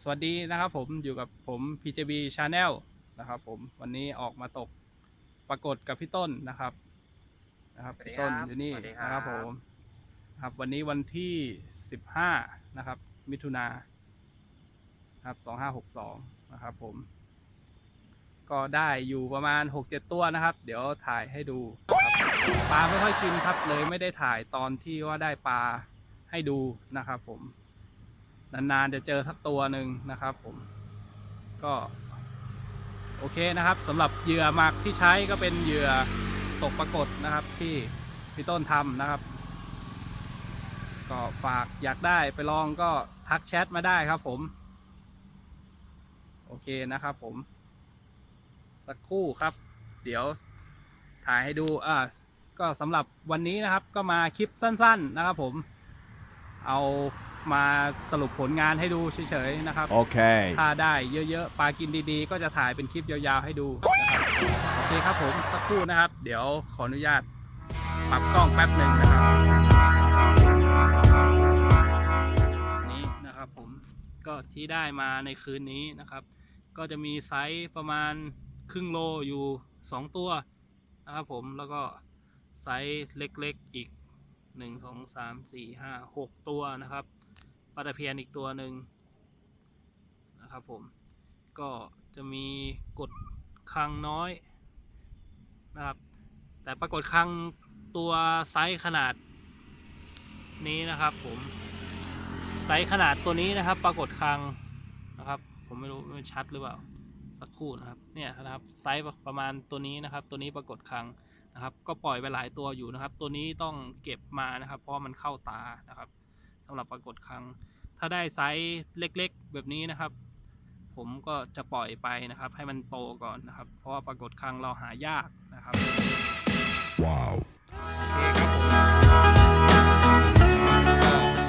สวัสดีนะครับผมอยู่กับผม PJB Channel นะครับผมวันนี้ออกมาตกปรากฏกับพี่ต้นนะครับพี่ต้นอยู่นี่สวัสดีครันะครับผมครับวันนี้วันที่15นะครับมิถุนาครับ2562นะครับผมก็ได้อยู่ประมาณ 6-7 ตัวนะครับเดี๋ยวถ่ายให้ดูนะครับปลาไม่ค่อยกินครับเลยไม่ได้ถ่ายตอนที่ว่าได้ปลาให้ดูนะครับผมนานๆจะเจอสักตัวหนึ่งนะครับผมก็โอเคนะครับสำหรับเหยื่อหมักที่ใช้ก็เป็นเหยื่อตกปรากฏนะครับที่พี่ต้นทำนะครับก็ฝากอยากได้ไปลองก็ทักแชทมาได้ครับผมโอเคนะครับผมสักครู่ครับเดี๋ยวถ่ายให้ดูก็สำหรับวันนี้นะครับก็มาคลิปสั้นๆนะครับผมเอามาสรุปผลงานให้ดูเฉยๆนะครับโอเคถ้าได้เยอะๆปลากินดีๆก็จะถ่ายเป็นคลิปยาวๆให้ดูนะครับโอเคครับผมสักครู่นะครับเดี๋ยวขออนุญาตปรับกล้องแป๊บหนึ่งนะครับนี่นะครับผมก็ที่ได้มาในคืนนี้นะครับก็จะมีไซส์ประมาณครึ่งโลอยู่2ตัวนะครับผมแล้วก็ไซส์เล็กๆอีก1 2 3 4 5 6ตัวนะครับปลาตะเพียนอีกตัวหนึ่งนะครับผมก็จะมีกดคังน้อยนะครับแต่ปรากฏคังตัวไซส์ขนาดนี้นะครับผมไซส์ขนาดตัวนี้นะครับปรากฏคังนะครับผมไม่รู้มันชัดหรือเปล่าสักครู่นะครับเนี่ยนะครับไซส์ประมาณตัวนี้นะครับตัวนี้ปรากฏคังนะครับก็ปล่อยไปหลายตัวอยู่นะครับตัวนี้ต้องเก็บมานะครับเพราะมันเข้าตานะครับสำหรับปรากฏคังถ้าได้ไซส์เล็กๆแบบนี้นะครับผมก็จะปล่อยไปนะครับให้มันโตก่อนนะครับเพราะว่าปรากฏคังเราหายากนะครับว้าวโอเคครับผม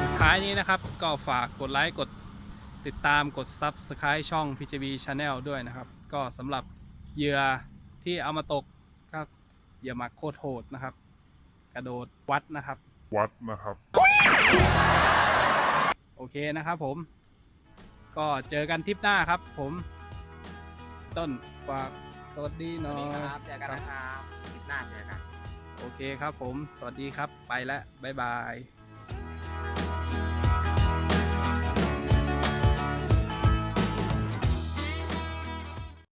สุดท้ายนี้นะครับก็ฝากกดไลค์กดติดตามกด Subscribe ช่อง PJB Channel ด้วยนะครับก็สำหรับเหยื่อที่เอามาตกก็เหยื่อหมักโคตรโหดนะครับกระโดดวัดนะครับโอเคนะครับผมก็เจอกันทริปหน้าครับผมต้นฝากสวัสดีหน่อยครับเจอกันนะครับคลิปหน้าเจอกันโอเคครับผมสวัสดีครับไปแล้วบ๊ายบาย